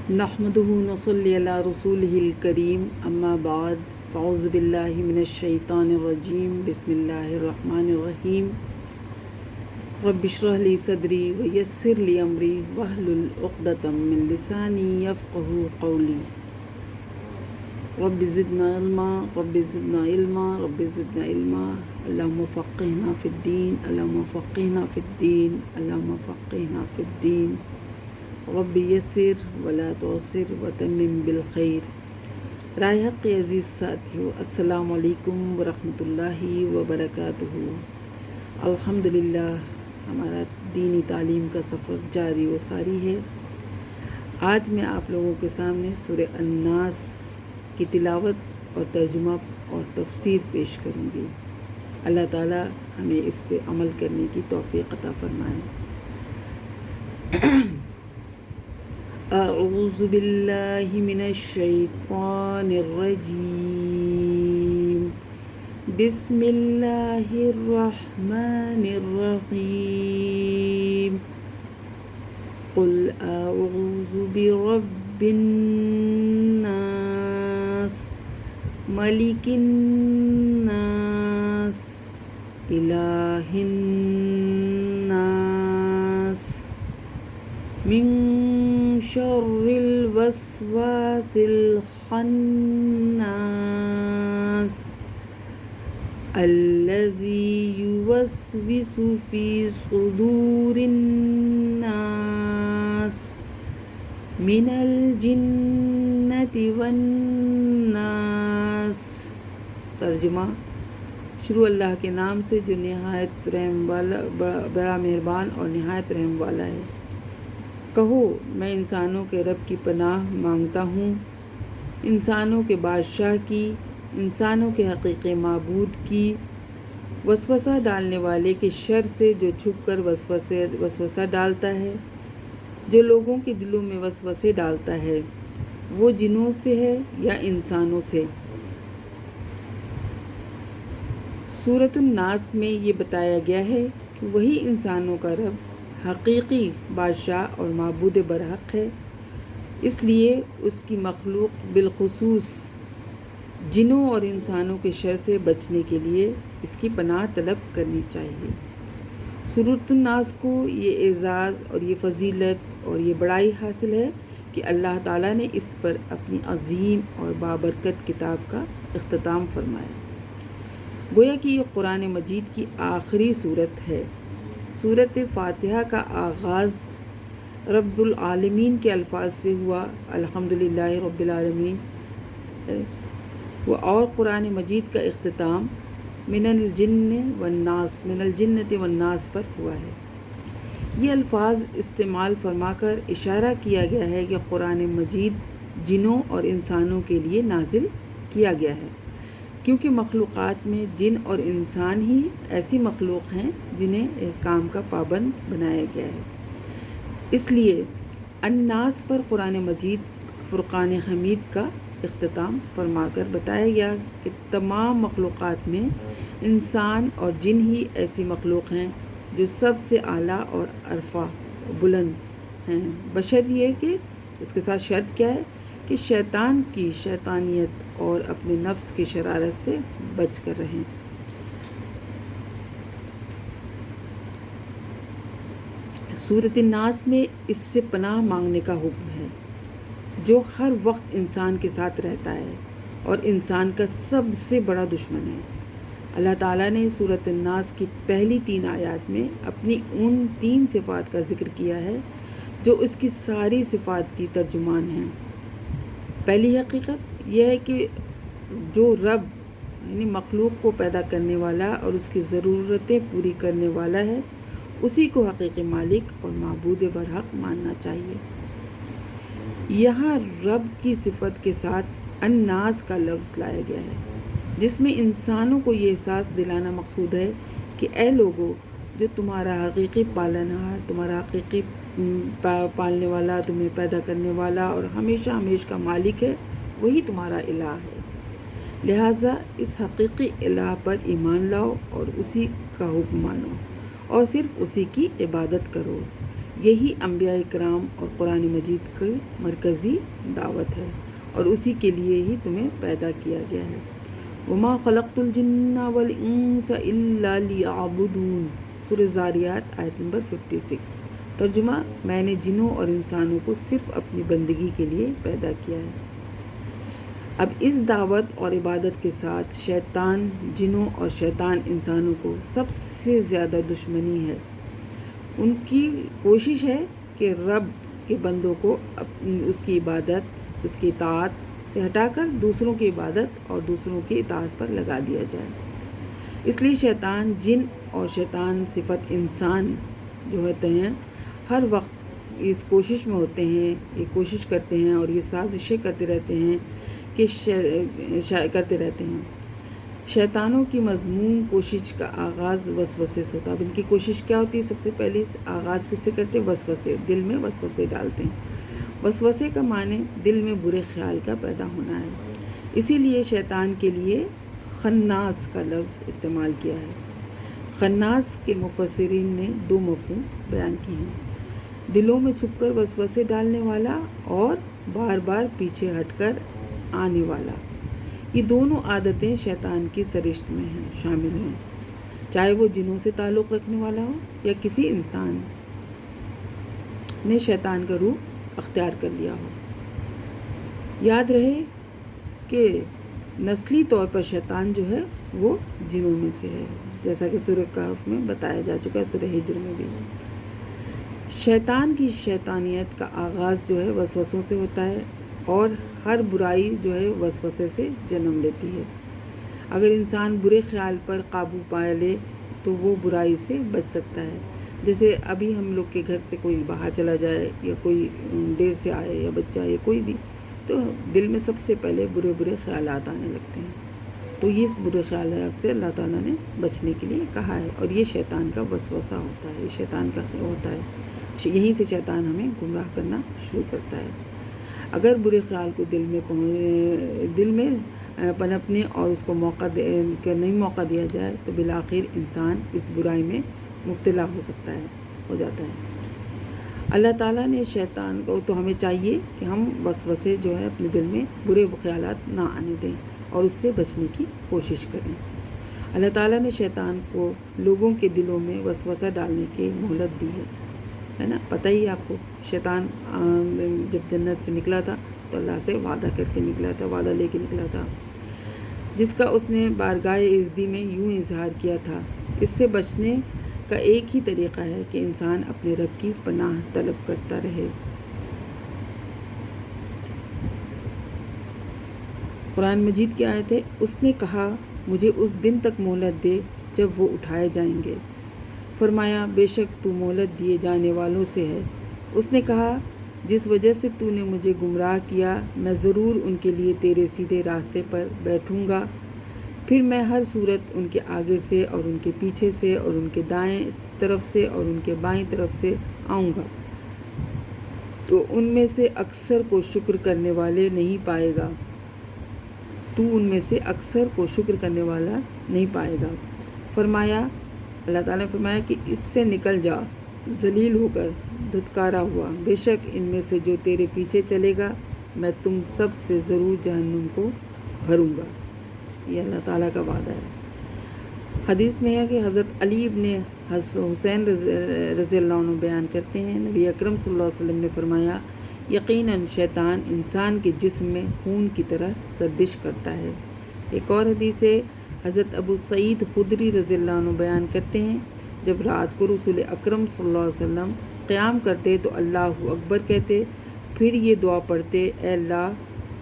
نحمده نصلي على رسوله الكريم اما بعد فاعوذ بالله من الشيطان الرجيم بسم الله الرحمن الرحيم رب اشرح لي صدري ويسر لي امري واحلل عقدة من لساني يفقهوا قولي رب زدنا علما رب زدنا علما رب زدنا علما اللهم فقهنا في الدين اللهم فقهنا في الدين اللهم فقهنا في الدين رب یسر ولا تعسر وتمم بالخیر۔ رائے حق کے عزیز ساتھیو، السلام علیکم ورحمۃ اللہ وبرکاتہ۔ الحمدللہ ہمارا دینی تعلیم کا سفر جاری و ساری ہے۔ آج میں آپ لوگوں کے سامنے سورہ الناس کی تلاوت اور ترجمہ اور تفسیر پیش کروں گی۔ اللہ تعالی ہمیں اس پہ عمل کرنے کی توفیق عطا فرمائے۔ اعوذ باللہ من الشیطان الرجیم بسم اللہ الرحمن الرحیم قل اعوذ برب الناس ملک الناس الہ الناس من شر الوسواس الخناس الذي يوسوس في صدور الناس من الجنة والناس۔ ترجمہ: شروع اللہ کے نام سے جو نہایت رحم والا، بڑا مہربان اور نہایت رحم والا ہے۔ کہو، میں انسانوں کے رب کی پناہ مانگتا ہوں، انسانوں کے بادشاہ کی، انسانوں کے حقیقی معبود کی، وسوسہ ڈالنے والے کے شر سے جو چھپ کر وسوسہ ڈالتا ہے، جو لوگوں کے دلوں میں وسوسے ڈالتا ہے، وہ جنوں سے ہے یا انسانوں سے۔ سورۃ الناس میں یہ بتایا گیا ہے کہ وہی انسانوں کا رب حقیقی بادشاہ اور معبود برحق ہے، اس لیے اس کی مخلوق بالخصوص جنوں اور انسانوں کے شر سے بچنے کے لیے اس کی پناہ طلب کرنی چاہیے۔ سورۃ الناس کو یہ اعزاز اور یہ فضیلت اور یہ بڑائی حاصل ہے کہ اللہ تعالیٰ نے اس پر اپنی عظیم اور بابرکت کتاب کا اختتام فرمایا۔ گویا کہ یہ قرآن مجید کی آخری صورت ہے۔ سورۃ فاتحہ کا آغاز رب العالمین کے الفاظ سے ہوا، الحمدللہ رب العالمین، اور قرآن مجید کا اختتام من الجنۃ والناس پر ہوا ہے۔ یہ الفاظ استعمال فرما کر اشارہ کیا گیا ہے کہ قرآن مجید جنوں اور انسانوں کے لیے نازل کیا گیا ہے، کیونکہ مخلوقات میں جن اور انسان ہی ایسی مخلوق ہیں جنہیں احکام کا پابند بنایا گیا ہے۔ اس لیے الناس پر قرآن مجید فرقان حمید کا اختتام فرما کر بتایا گیا کہ تمام مخلوقات میں انسان اور جن ہی ایسی مخلوق ہیں جو سب سے اعلیٰ اور ارفع بلند ہیں، بشرط یہ کہ اس کے ساتھ شرط کیا ہے کہ شیطان کی شیطانیت اور اپنے نفس کی شرارت سے بچ کر رہیں۔ سورۃ الناس میں اس سے پناہ مانگنے کا حکم ہے جو ہر وقت انسان کے ساتھ رہتا ہے اور انسان کا سب سے بڑا دشمن ہے۔ اللہ تعالیٰ نے سورۃ الناس کی پہلی 3 آیات میں اپنی ان 3 صفات کا ذکر کیا ہے جو اس کی ساری صفات کی ترجمان ہیں۔ پہلی حقیقت یہ ہے کہ جو رب یعنی مخلوق کو پیدا کرنے والا اور اس کی ضرورتیں پوری کرنے والا ہے، اسی کو حقیقی مالک اور معبود برحق ماننا چاہیے۔ یہاں رب کی صفت کے ساتھ الناس کا لفظ لایا گیا ہے، جس میں انسانوں کو یہ احساس دلانا مقصود ہے کہ اے لوگو، جو تمہارا حقیقی پالنہار، تمہارا حقیقی پالنے والا، تمہیں پیدا کرنے والا اور ہمیشہ کا مالک ہے، وہی تمہارا الہ ہے۔ لہٰذا اس حقیقی الہ پر ایمان لاؤ اور اسی کا حکم مانو اور صرف اسی کی عبادت کرو۔ یہی انبیاء کرام اور قرآن مجید کی مرکزی دعوت ہے اور اسی کے لیے ہی تمہیں پیدا کیا گیا ہے۔ وما خلقت الجن والانس الا لیعبدون، سورہ زاریات آیت نمبر 56۔ ترجمہ، میں نے جنوں اور انسانوں کو صرف اپنی بندگی کے لیے پیدا کیا ہے۔ اب اس دعوت اور عبادت کے ساتھ شیطان جنوں اور شیطان انسانوں کو سب سے زیادہ دشمنی ہے۔ ان کی کوشش ہے کہ رب کے بندوں کو اس کی عبادت، اس کی اطاعت سے ہٹا کر دوسروں کی عبادت اور دوسروں کی اطاعت پر لگا دیا جائے۔ اس لیے شیطان جن اور شیطان صفت انسان جو ہوتے ہیں ہر وقت اس کوشش میں ہوتے ہیں، یہ کوشش کرتے ہیں اور یہ سازشیں کرتے رہتے ہیں کہ کرتے رہتے ہیں۔ شیطانوں کی مذموم کوشش کا آغاز وسوسے سے ہوتا ہے۔ اب ان کی کوشش کیا ہوتی ہے؟ سب سے پہلے آغاز کس سے کرتے ہیں؟ وسوسے، دل میں وسوسے ڈالتے ہیں۔ وسوسے کا معنی دل میں برے خیال کا پیدا ہونا ہے۔ اسی لیے شیطان کے لیے خناس کا لفظ استعمال کیا ہے۔ خناس کے مفسرین نے 2 مفہوم بیان کیے ہیں: دلوں میں چھپ کر وسوسے ڈالنے والا اور بار بار پیچھے ہٹ کر آنے والا۔ یہ دونوں عادتیں شیطان کی سرشت میں شامل ہیں، چاہے وہ جنوں سے تعلق رکھنے والا ہو یا کسی انسان نے شیطان کا روح اختیار کر لیا ہو۔ یاد رہے کہ نسلی طور پر شیطان جو ہے وہ جنوں میں سے ہے، جیسا کہ سورہ کہف میں بتایا جا چکا ہے، سورہ ہجر میں بھی۔ شیطان کی شیطانیت کا آغاز جو ہے وسوسوں سے ہوتا ہے اور ہر برائی جو ہے وسوسے سے جنم لیتی ہے۔ اگر انسان برے خیال پر قابو پا لے تو وہ برائی سے بچ سکتا ہے۔ جیسے ابھی ہم لوگ کے گھر سے کوئی باہر چلا جائے یا کوئی دیر سے آئے یا بچہ یا کوئی بھی، تو دل میں سب سے پہلے برے برے خیالات آنے لگتے ہیں۔ تو یہ برے خیالات سے اللہ تعالیٰ نے بچنے کے لیے کہا ہے، اور یہ شیطان کا وسوسہ ہوتا ہے، یہ شیطان کا ہوتا ہے۔ یہیں سے شیطان ہمیں گمراہ کرنا شروع کرتا ہے۔ اگر برے خیال کو دل میں پنپنے اور اس کو نہیں موقع دیا جائے تو بالآخر انسان اس برائی میں مبتلا ہو جاتا ہے۔ اللہ تعالیٰ نے شیطان کو، تو ہمیں چاہیے کہ ہم وسوسے جو ہے اپنے دل میں برے خیالات نہ آنے دیں اور اس سے بچنے کی کوشش کریں۔ اللہ تعالیٰ نے شیطان کو لوگوں کے دلوں میں وسوسہ ڈالنے کی مہلت دی ہے نا؟ پتہ ہی آپ کو، شیطان جب جنت سے نکلا تھا تو اللہ سے وعدہ کر کے نکلا تھا، وعدہ لے کے نکلا تھا، جس کا اس نے بارگاہ عزتی میں یوں اظہار کیا تھا۔ اس سے بچنے کا ایک ہی طریقہ ہے کہ انسان اپنے رب کی پناہ طلب کرتا رہے۔ قرآن مجید کی آیت ہے، اس نے کہا مجھے اس دن تک مہلت دے جب وہ اٹھائے جائیں گے۔ فرمایا بے شک تو مہلت دیے جانے والوں سے ہے۔ اس نے کہا جس وجہ سے تو نے مجھے گمراہ کیا میں ضرور ان کے لیے تیرے سیدھے راستے پر بیٹھوں گا، پھر میں ہر صورت ان کے آگے سے اور ان کے پیچھے سے اور ان کے دائیں طرف سے اور ان کے بائیں طرف سے آؤں گا، تو ان میں سے اکثر کو شکر کرنے والے نہیں پائے گا، تو ان میں سے اکثر کو شکر کرنے والا نہیں پائے گا۔ فرمایا، اللہ تعالیٰ نے فرمایا کہ اس سے نکل جا ذلیل ہو کر، دھتکارا ہوا، بے شک ان میں سے جو تیرے پیچھے چلے گا میں تم سب سے ضرور جہنم کو بھروں گا۔ یہ اللہ تعالیٰ کا وعدہ ہے۔ حدیث میں ہے کہ حضرت علی ابن حسین رضی اللہ عنہ بیان کرتے ہیں، نبی اکرم صلی اللہ علیہ وسلم نے فرمایا یقیناً شیطان انسان کے جسم میں خون کی طرح گردش کرتا ہے۔ ایک اور حدیث ہے، حضرت ابو سعید خدری رضی اللہ عنہ بیان کرتے ہیں جب رات کو رسول اکرم صلی اللہ علیہ وسلم قیام کرتے تو اللہ اکبر کہتے، پھر یہ دعا پڑھتے، اے اللہ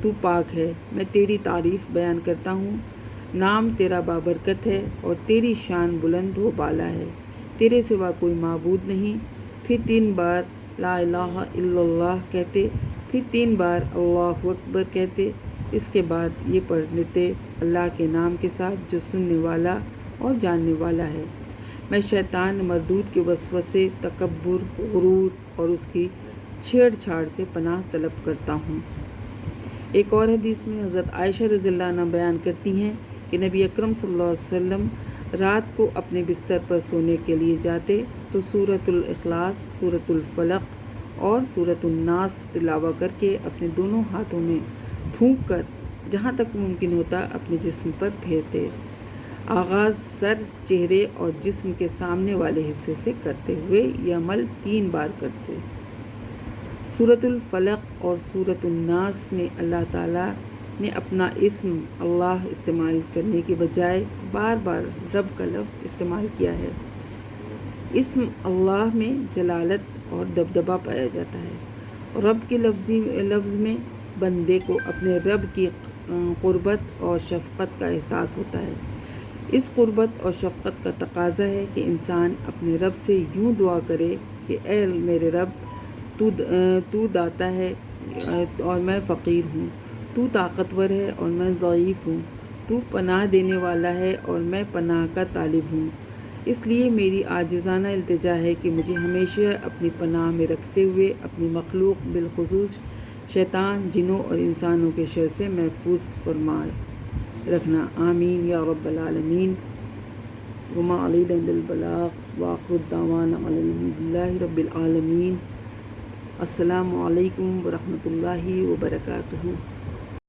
تو پاک ہے، میں تیری تعریف بیان کرتا ہوں، نام تیرا بابرکت ہے اور تیری شان بلند و بالا ہے، تیرے سوا کوئی معبود نہیں۔ پھر 3 بار لا الہ الا اللہ کہتے، پھر 3 بار اللہ اکبر کہتے، اس کے بعد یہ پڑھ لیتے اللہ کے نام کے ساتھ جو سننے والا اور جاننے والا ہے، میں شیطان مردود کے وسوسے، تکبر، غرور اور اس کی چھیڑ چھاڑ سے پناہ طلب کرتا ہوں۔ ایک اور حدیث میں حضرت عائشہ رضی اللہ عنہ بیان کرتی ہیں کہ نبی اکرم صلی اللہ علیہ وسلم رات کو اپنے بستر پر سونے کے لیے جاتے تو سورۃ الاخلاص، سورۃ الفلق اور سورۃ الناس تلاوت کر کے اپنے دونوں ہاتھوں میں پھونک کر جہاں تک ممکن ہوتا اپنے جسم پر پھیرتے۔ آغاز سر، چہرے اور جسم کے سامنے والے حصے سے کرتے ہوئے یہ عمل 3 بار کرتے۔ سورۃ الفلق اور سورۃ الناس میں اللہ تعالیٰ نے اپنا اسم اللہ استعمال کرنے کے بجائے بار بار رب کا لفظ استعمال کیا ہے۔ اسم اللہ میں جلالت اور دبدبہ پایا جاتا ہے۔ رب کے لفظ میں بندے کو اپنے رب کی قربت اور شفقت کا احساس ہوتا ہے۔ اس قربت اور شفقت کا تقاضا ہے کہ انسان اپنے رب سے یوں دعا کرے کہ اے میرے رب، تو داتا ہے اور میں فقیر ہوں، تو طاقتور ہے اور میں ضعیف ہوں، تو پناہ دینے والا ہے اور میں پناہ کا طالب ہوں۔ اس لیے میری عاجزانہ التجا ہے کہ مجھے ہمیشہ اپنی پناہ میں رکھتے ہوئے اپنی مخلوق بالخصوص شیطان، جنوں اور انسانوں کے شر سے محفوظ فرمائے رکھنا۔ آمین یا رب العالمین۔ وما علینا الا البلاغ وآخر دعوانا الحمد للہ رب العالمین۔ السلام علیکم ورحمۃ اللہ وبرکاتہ۔